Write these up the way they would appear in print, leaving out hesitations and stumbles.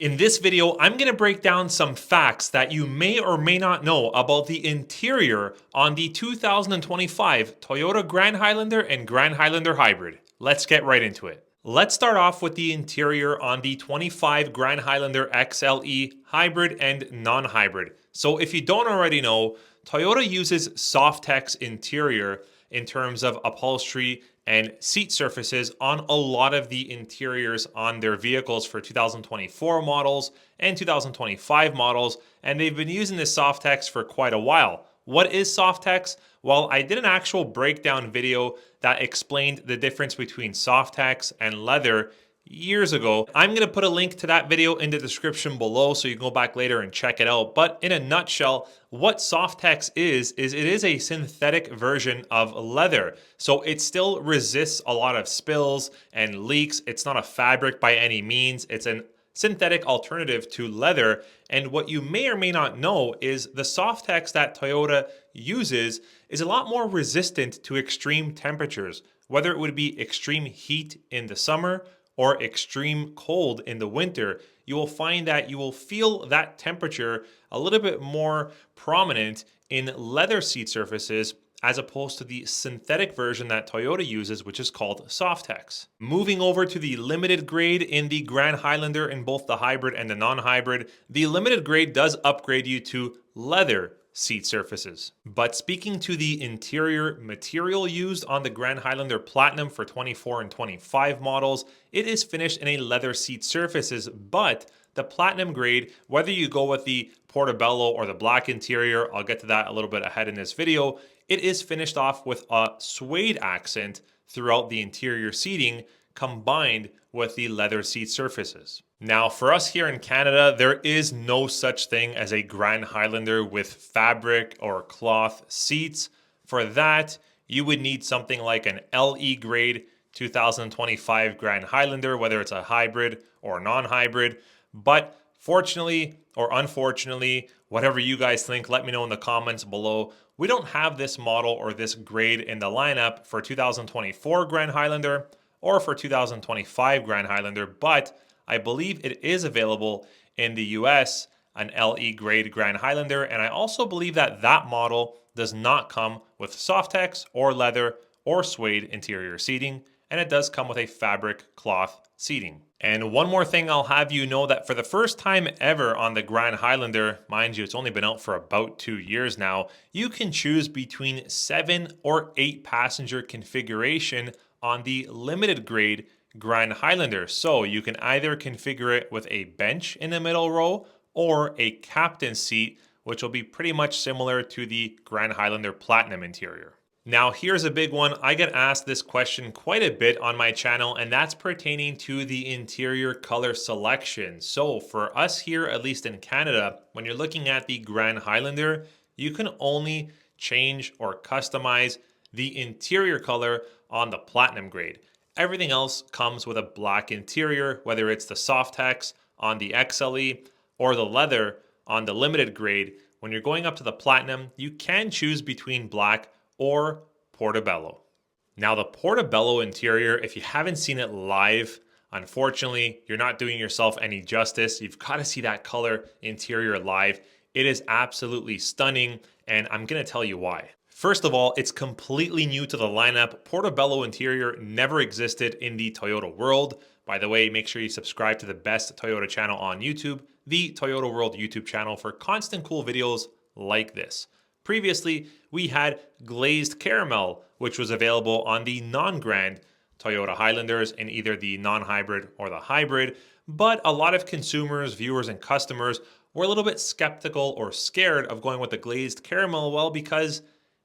In this video, I'm going to break down some facts that you may or may not know about the interior on the 2025 Toyota Grand Highlander and Grand Highlander Hybrid. Let's get right into it. Let's start off with the interior on the 25 Grand Highlander XLE Hybrid and non-hybrid. So if you don't already know, Toyota uses Softex interior in terms of upholstery and seat surfaces on a lot of the interiors on their vehicles for 2024 models and 2025 models, and they've been using this Softex for quite a while. What is Softex? Well, I did an actual breakdown video that explained the difference between Softex and leather years ago. I'm going to put a link to that video in the description below so you can go back later and check it out. But in a nutshell, what Softex is it is a synthetic version of leather. So it still resists a lot of spills and leaks. It's not a fabric by any means. It's an synthetic alternative to leather. And what you may or may not know is the Softex that Toyota uses is a lot more resistant to extreme temperatures, whether it would be extreme heat in the summer or extreme cold in the winter. You will find that you will feel that temperature a little bit more prominent in leather seat surfaces as opposed to the synthetic version that Toyota uses, which is called Softex. Moving over to the limited grade in the Grand Highlander in both the hybrid and the non-hybrid, the limited grade does upgrade you to leather seat surfaces. But speaking to the interior material used on the Grand Highlander Platinum for 24 and 25 models, it is finished in a leather seat surfaces, but the Platinum grade, whether you go with the Portabello or the black interior, I'll get to that a little bit ahead in this video, it is finished off with a suede accent throughout the interior seating combined with the leather seat surfaces. Now, for us here in Canada, there is no such thing as a Grand Highlander with fabric or cloth seats. For that, you would need something like an LE grade 2025 Grand Highlander, whether it's a hybrid or non-hybrid. But fortunately or unfortunately, whatever you guys think, let me know in the comments below. We don't have this model or this grade in the lineup for 2024 Grand Highlander or for 2025 Grand Highlander, but I believe it is available in the US, an LE grade Grand Highlander, and I also believe that that model does not come with Softex or leather or suede interior seating, and it does come with a fabric cloth seating. And one more thing, I'll have you know that for the first time ever on the Grand Highlander, mind you, it's only been out for about 2 years now, you can choose between 7 or 8 passenger configuration on the limited grade Grand Highlander. So you can either configure it with a bench in the middle row or a captain seat, which will be pretty much similar to the Grand Highlander Platinum interior. Now, here's a big one. I get asked this question quite a bit on my channel, and that's pertaining to the interior color selection. So for us here, at least in Canada, when you're looking at the Grand Highlander, you can only change or customize the interior color on the Platinum grade. Everything else comes with a black interior, whether it's the Softex on the XLE or the leather on the limited grade. When you're going up to the Platinum, you can choose between black or Portabello. Now, the Portabello interior, if you haven't seen it live, unfortunately, you're not doing yourself any justice. You've got to see that color interior live. It is absolutely stunning, and I'm going to tell you why. First of all, it's completely new to the lineup. Portabello interior never existed in the Toyota world. By the way, make sure you subscribe to the best Toyota channel on YouTube, the Toyota World YouTube channel, for constant cool videos like this. Previously, we had glazed caramel, which was available on the non-Grand Toyota Highlanders in either the non-hybrid or the hybrid, but a lot of consumers, viewers, and customers were a little bit skeptical or scared of going with the glazed caramel, well, because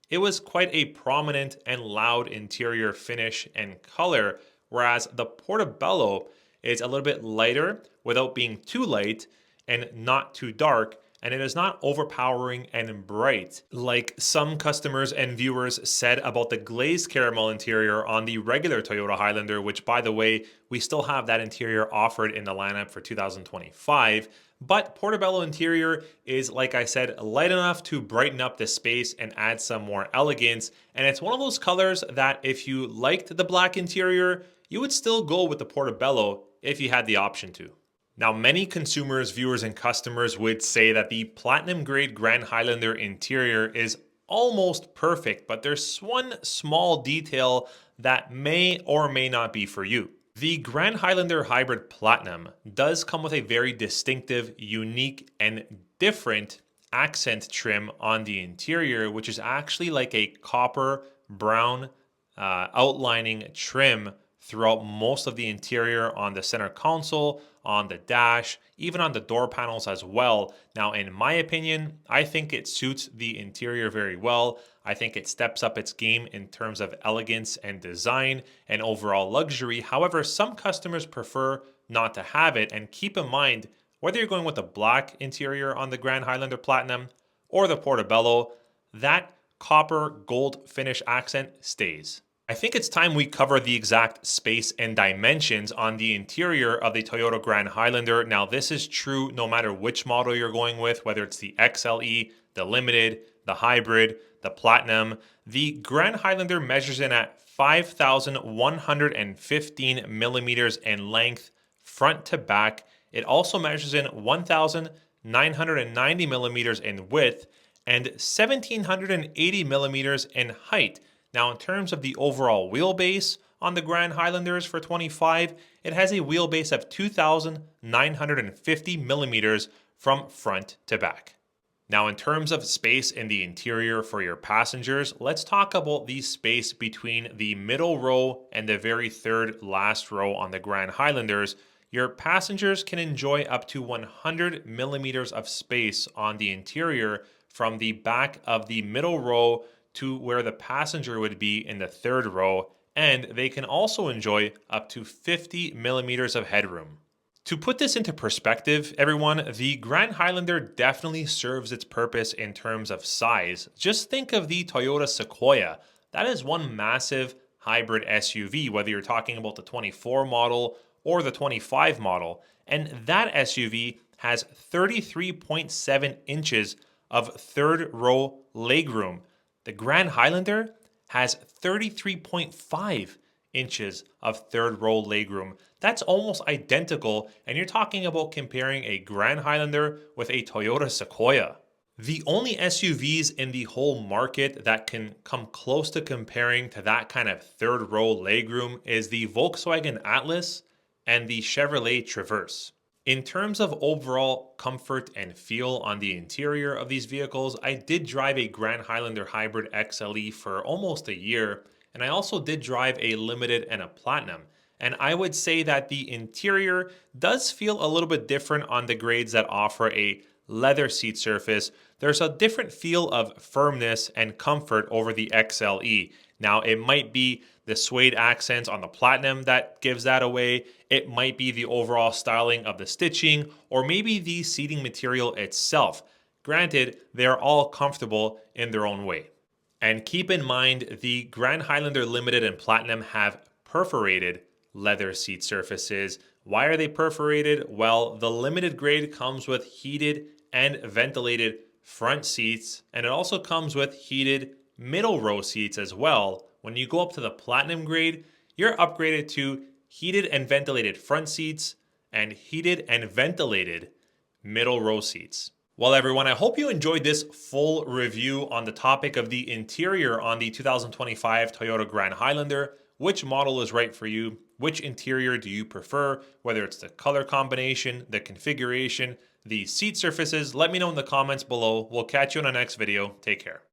it was quite a prominent and loud interior finish and color, whereas the Portabello is a little bit lighter without being too light and not too dark, and it is not overpowering and bright like some customers and viewers said about the glazed caramel interior on the regular Toyota Highlander, which, by the way, we still have that interior offered in the lineup for 2025. But Portabello interior is, like I said, light enough to brighten up the space and add some more elegance. And it's one of those colors that if you liked the black interior, you would still go with the Portabello if you had the option to. Now, many consumers, viewers, and customers would say that the Platinum Grade Grand Highlander interior is almost perfect, but there's one small detail that may or may not be for you. The Grand Highlander Hybrid Platinum does come with a very distinctive, unique, and different accent trim on the interior, which is actually like a copper brown outlining trim throughout most of the interior on the center console, on the dash, even on the door panels as well. Now, in my opinion, I think it suits the interior very well. I think it steps up its game in terms of elegance and design and overall luxury. However, some customers prefer not to have it. And keep in mind, whether you're going with the black interior on the Grand Highlander Platinum or the Portabello, that copper gold finish accent stays. I think it's time we cover the exact space and dimensions on the interior of the Toyota Grand Highlander. Now, this is true no matter which model you're going with, whether it's the XLE, the Limited, the Hybrid, the Platinum. The Grand Highlander measures in at 5,115 millimeters in length, front to back. It also measures in 1,990 millimeters in width and 1,780 millimeters in height. Now, in terms of the overall wheelbase on the Grand Highlanders for 25, it has a wheelbase of 2,950 millimeters from front to back. Now, in terms of space in the interior for your passengers, let's talk about the space between the middle row and the very third last row on the Grand Highlanders. Your passengers can enjoy up to 100 millimeters of space on the interior from the back of the middle row to where the passenger would be in the third row, and they can also enjoy up to 50 millimeters of headroom. To put this into perspective, everyone, the Grand Highlander definitely serves its purpose in terms of size. Just think of the Toyota Sequoia. That is one massive hybrid SUV, whether you're talking about the 24 model or the 25 model, and that SUV has 33.7 inches of third row legroom. The Grand Highlander has 33.5 inches of third row legroom. That's almost identical, and you're talking about comparing a Grand Highlander with a Toyota Sequoia. The only SUVs in the whole market that can come close to comparing to that kind of third row legroom is the Volkswagen Atlas and the Chevrolet Traverse. In terms of overall comfort and feel on the interior of these vehicles, I did drive a Grand Highlander Hybrid XLE for almost a year, and I also did drive a Limited and a Platinum. And I would say that the interior does feel a little bit different on the grades that offer a leather seat surface. There's a different feel of firmness and comfort over the XLE. Now, it might be the suede accents on the Platinum that gives that away. It might be the overall styling of the stitching, or maybe the seating material itself. Granted, they're all comfortable in their own way. And keep in mind, the Grand Highlander Limited and Platinum have perforated leather seat surfaces. Why are they perforated? Well, the Limited grade comes with heated and ventilated front seats, and it also comes with heated middle row seats as well. When you go up to the Platinum grade, you're upgraded to heated and ventilated front seats and heated and ventilated middle row seats. Well, everyone, I hope you enjoyed this full review on the topic of the interior on the 2025 Toyota Grand Highlander. Which model is right for you? Which interior do you prefer? Whether it's the color combination, the configuration, the seat surfaces, let me know in the comments below. We'll catch you in the next video. Take care.